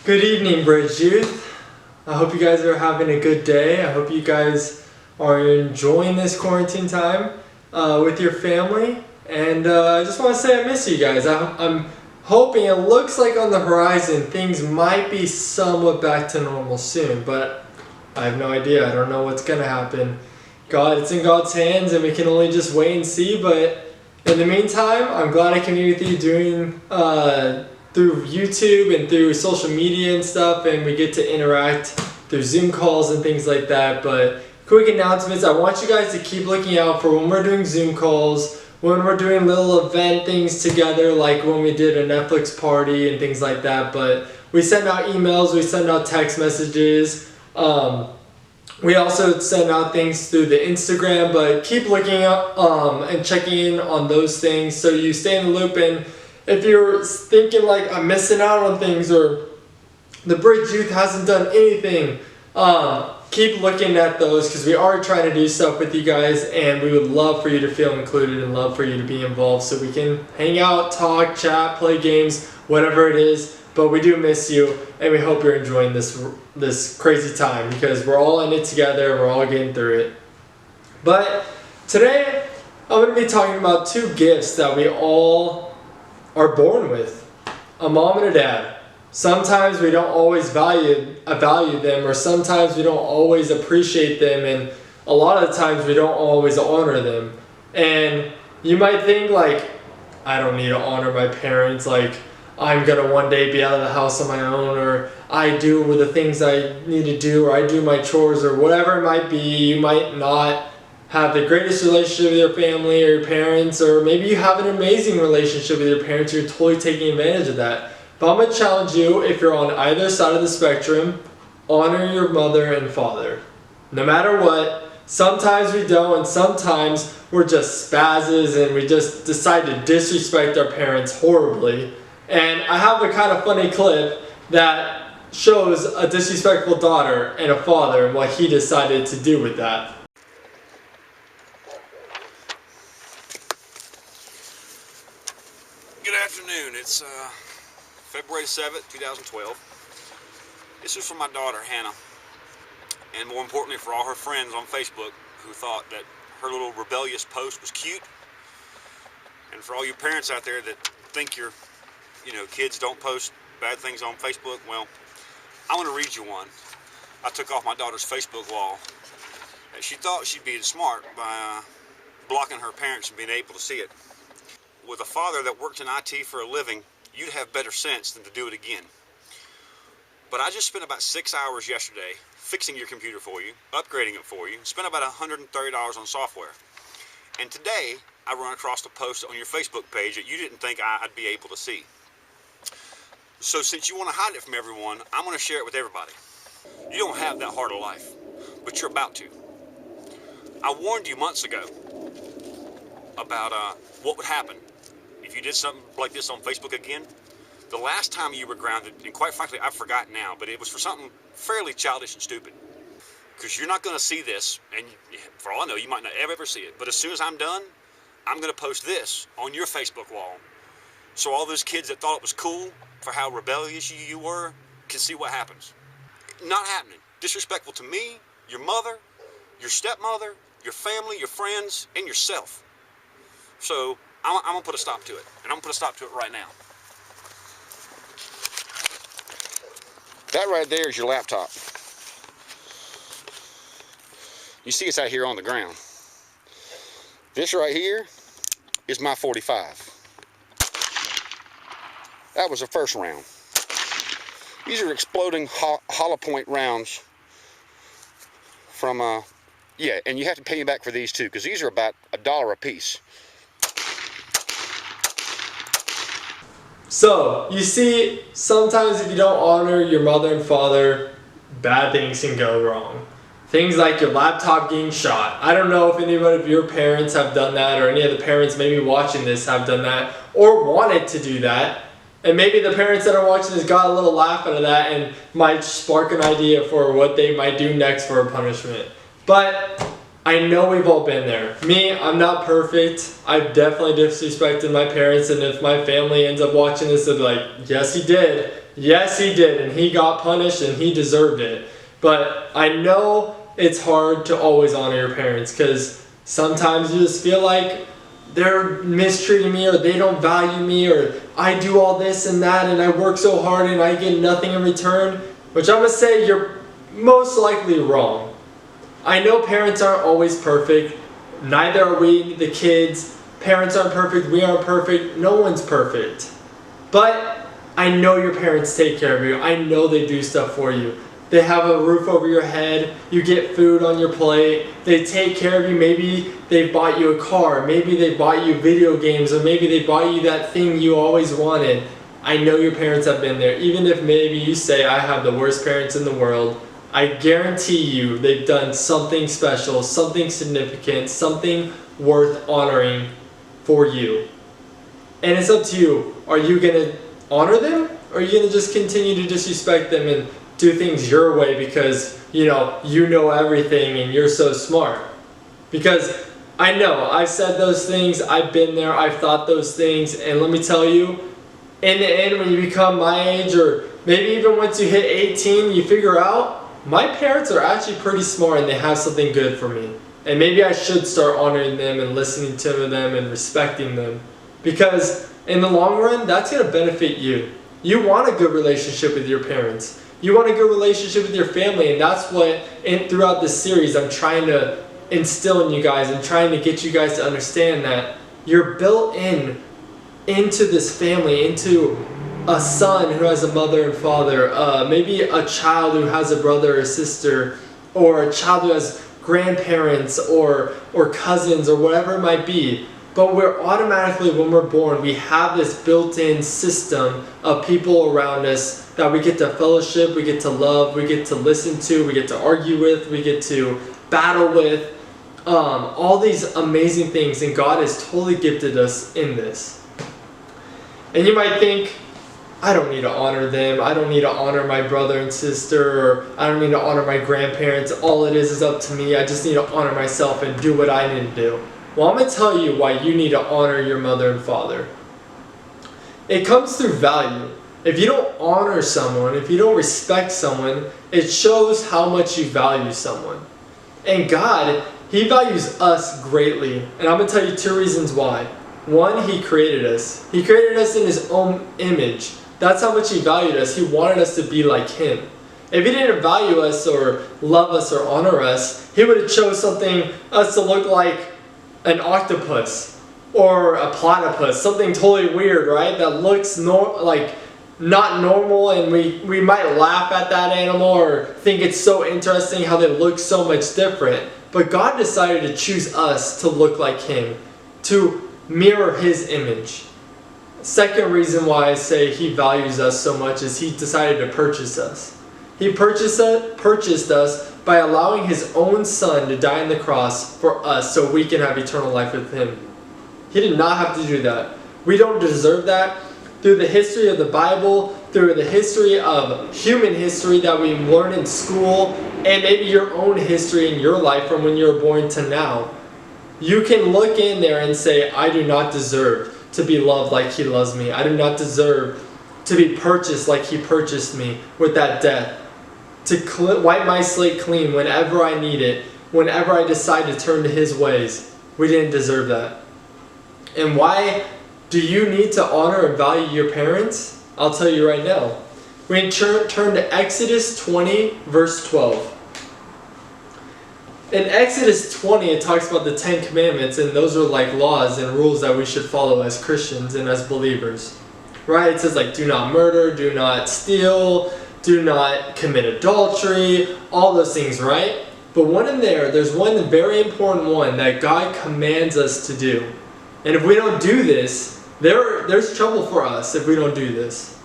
Good evening, Bridge Youth. I hope you guys are having a good day. I hope you guys are enjoying this quarantine time with your family. And I just want to say I miss you guys. I'm hoping, it looks like on the horizon things might be somewhat back to normal soon, but I have no idea. I don't know what's going to happen. It's in God's hands and we can only just wait and see. But in the meantime, I'm glad I can be with you through YouTube and through social media and stuff, and we get to interact through Zoom calls and things like that. But quick announcements, I want you guys to keep looking out for when we're doing Zoom calls, when we're doing little event things together, like when we did a Netflix party and things like that. But we send out emails, we send out text messages, we also send out things through the Instagram, but keep looking up and checking in on those things so you stay in the loop. And if you're thinking like I'm missing out on things or the Bridge Youth hasn't done anything, keep looking at those because we are trying to do stuff with you guys, and we would love for you to feel included and love for you to be involved so we can hang out, talk, chat, play games, whatever it is. But we do miss you, and we hope you're enjoying this crazy time because we're all in it together. We're all getting through it. But today I'm going to be talking about two gifts that we all are born with, a mom and a dad. Sometimes we don't always value them, or sometimes we don't always appreciate them, and a lot of the times we don't always honor them. And you might think like, I don't need to honor my parents, like I'm gonna one day be out of the house on my own, or I do the things I need to do, or I do my chores, or whatever it might be. You might not have the greatest relationship with your family or your parents, or maybe you have an amazing relationship with your parents, you're totally taking advantage of that. But I'm going to challenge you, if you're on either side of the spectrum, honor your mother and father. No matter what, sometimes we don't, and sometimes we're just spazzes and we just decide to disrespect our parents horribly. And I have a kind of funny clip that shows a disrespectful daughter and a father and what he decided to do with that. Good afternoon. It's February 7th, 2012. This is from my daughter, Hannah, and more importantly for all her friends on Facebook who thought that her little rebellious post was cute, and for all you parents out there that think your kids don't post bad things on Facebook. Well, I want to read you one I took off my daughter's Facebook wall. She thought she'd be smart by blocking her parents from being able to see it. With a father that worked in IT for a living, you'd have better sense than to do it again. But I just spent about 6 hours yesterday fixing your computer for you, upgrading it for you, spent about $130 on software. And today, I run across a post on your Facebook page that you didn't think I'd be able to see. So since you want to hide it from everyone, I'm going to share it with everybody. You don't have that hard a life, but you're about to. I warned you months ago about what would happen if you did something like this on Facebook again. The last time you were grounded, and quite frankly, I've forgotten now, but it was for something fairly childish and stupid. Because you're not going to see this, and for all I know, you might not ever see it. But as soon as I'm done, I'm going to post this on your Facebook wall. So all those kids that thought it was cool for how rebellious you were can see what happens. Not happening. Disrespectful to me, your mother, your stepmother, your family, your friends, and yourself. So I'm going to put a stop to it, and I'm going to put a stop to it right now. That right there is your laptop. You see it's out here on the ground. This right here is my 45. That was the first round. These are exploding hollow point rounds from, yeah, and you have to pay me back for these too, because these are about $1 a piece. So, you see, sometimes if you don't honor your mother and father, bad things can go wrong. Things like your laptop getting shot. I don't know if any of your parents have done that, or any of the parents maybe watching this have done that, or wanted to do that. And maybe the parents that are watching this got a little laugh out of that and might spark an idea for what they might do next for a punishment. But I know we've all been there. Me, I'm not perfect. I've definitely disrespected my parents, and if my family ends up watching this, they'll be like, yes, he did. Yes, he did, and he got punished and he deserved it. But I know it's hard to always honor your parents because sometimes you just feel like they're mistreating me or they don't value me or I do all this and that and I work so hard and I get nothing in return, which I'm going to say you're most likely wrong. I know parents aren't always perfect. Neither are we, the kids. Parents aren't perfect. We aren't perfect. No one's perfect. But I know your parents take care of you. I know they do stuff for you. They have a roof over your head. You get food on your plate. They take care of you. Maybe they bought you a car. Maybe they bought you video games. Or maybe they bought you that thing you always wanted. I know your parents have been there. Even if maybe you say, I have the worst parents in the world, I guarantee you they've done something special, something significant, something worth honoring for you. And it's up to you. Are you going to honor them? Or are you going to just continue to disrespect them and do things your way because, you know everything and you're so smart? Because I know, I've said those things, I've been there, I've thought those things, and let me tell you, in the end when you become my age or maybe even once you hit 18, you figure out, my parents are actually pretty smart and they have something good for me. And maybe I should start honoring them and listening to them and respecting them. Because in the long run, that's going to benefit you. You want a good relationship with your parents. You want a good relationship with your family, and that's what throughout this series I'm trying to instill in you guys. I'm trying to get you guys to understand that you're built into this family, into a son who has a mother and father, maybe a child who has a brother or sister, or a child who has grandparents or cousins or whatever it might be. But we're automatically, when we're born, we have this built-in system of people around us that we get to fellowship, we get to love, we get to listen to, we get to argue with, we get to battle with. All these amazing things, and God has totally gifted us in this. And you might think, I don't need to honor them, I don't need to honor my brother and sister, or I don't need to honor my grandparents, all it is up to me, I just need to honor myself and do what I need to do. Well, I'm going to tell you why you need to honor your mother and father. It comes through value. If you don't honor someone, if you don't respect someone, it shows how much you value someone. And God, He values us greatly. And I'm going to tell you 2 reasons why. One, He created us. He created us in His own image. That's how much He valued us. He wanted us to be like Him. If He didn't value us or love us or honor us, He would have chose us to look like an octopus or a platypus, something totally weird, right? That looks not normal, and we might laugh at that animal or think it's so interesting how they look so much different. But God decided to choose us to look like Him, to mirror His image. Second reason why I say He values us so much is He decided to purchase us. He purchased us by allowing His own Son to die on the cross for us so we can have eternal life with Him. He did not have to do that. We don't deserve that. Through the history of the Bible, through the history of human history that we learn in school, and maybe your own history in your life from when you were born to now, you can look in there and say, I do not deserve to be loved like He loves me. I do not deserve to be purchased like He purchased me with that death. To wipe my slate clean whenever I need it, whenever I decide to turn to His ways. We didn't deserve that. And why do you need to honor and value your parents? I'll tell you right now. We can turn to Exodus 20, verse 12. In Exodus 20, it talks about the 10 commandments, and those are like laws and rules that we should follow as Christians and as believers. Right? It says do not murder, do not steal, do not commit adultery, all those things, right? But there's one very important one that God commands us to do. And if we don't do this, there's trouble for us if we don't do this.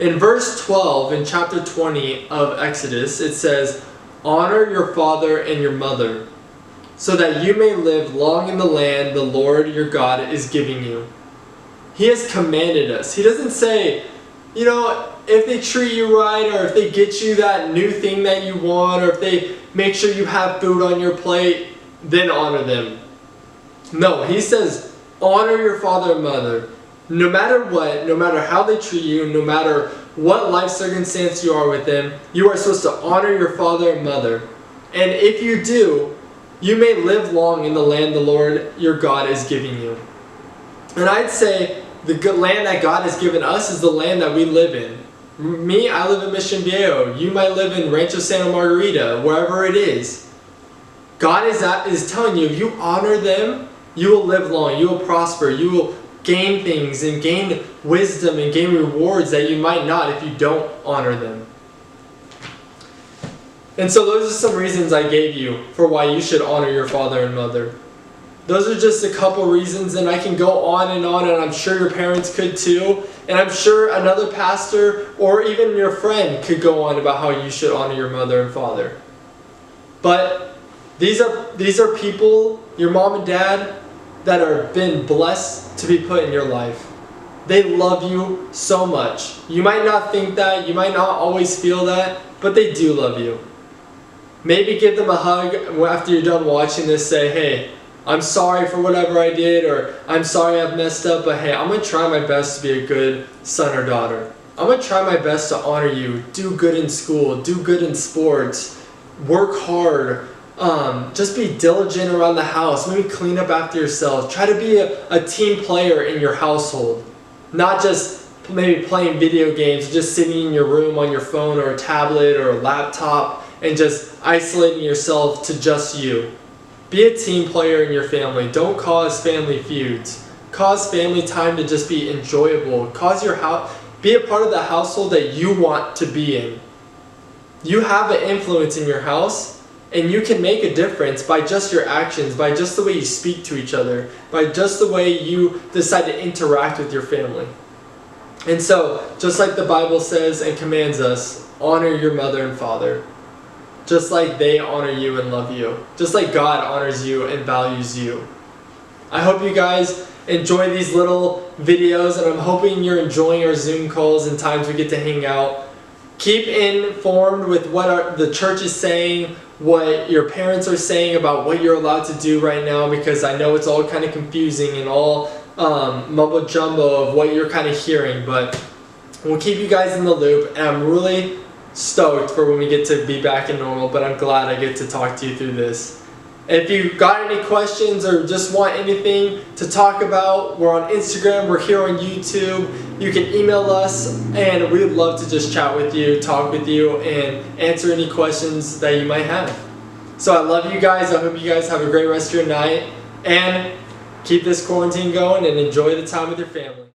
In verse 12, in chapter 20 of Exodus, it says, honor your father and your mother, so that you may live long in the land the Lord your God is giving you. He has commanded us. He doesn't say, if they treat you right, or if they get you that new thing that you want, or if they make sure you have food on your plate, then honor them. No, He says, honor your father and mother. No matter what, no matter how they treat you, no matter what life circumstance you are within, you are supposed to honor your father and mother. And if you do, you may live long in the land the Lord your God is giving you. And I'd say the good land that God has given us is the land that we live in. Me, I live in Mission Viejo. You might live in Rancho Santa Margarita, wherever it is. God is telling you, if you honor them, you will live long, you will prosper, you will gain things and gain wisdom and gain rewards that you might not if you don't honor them. And so those are some reasons I gave you for why you should honor your father and mother. Those are just a couple reasons, and I can go on, and I'm sure your parents could too. And I'm sure another pastor or even your friend could go on about how you should honor your mother and father. But these are people, your mom and dad, that are been blessed to be put in your life. They love you so much. You might not think that, you might not always feel that, but they do love you. Maybe give them a hug after you're done watching this. Say, hey, I'm sorry for whatever I did, or I'm sorry I've messed up, but hey, I'm going to try my best to be a good son or daughter. I'm going to try my best to honor you, do good in school, do good in sports, work hard, just be diligent around the house, maybe clean up after yourself. Try to be a team player in your household, not just maybe playing video games, just sitting in your room on your phone or a tablet or a laptop and just isolating yourself to just you. Be a team player in your family. Don't cause family feuds. Cause family time to just be enjoyable. Be a part of the household that you want to be in. You have an influence in your house, and you can make a difference by just your actions, by just the way you speak to each other, by just the way you decide to interact with your family. And so, just like the Bible says and commands us, honor your mother and father. Just like they honor you and love you. Just like God honors you and values you. I hope you guys enjoy these little videos, and I'm hoping you're enjoying our Zoom calls and times we get to hang out. Keep informed with what the church is saying, what your parents are saying about what you're allowed to do right now, because I know it's all kind of confusing and all mumbo jumbo of what you're kind of hearing, but we'll keep you guys in the loop, and I'm really stoked for when we get to be back in normal, but I'm glad I get to talk to you through this. If you got any questions or just want anything to talk about, we're on Instagram, we're here on YouTube. You can email us, and we would love to just chat with you, talk with you, and answer any questions that you might have. So I love you guys. I hope you guys have a great rest of your night, and keep this quarantine going and enjoy the time with your family.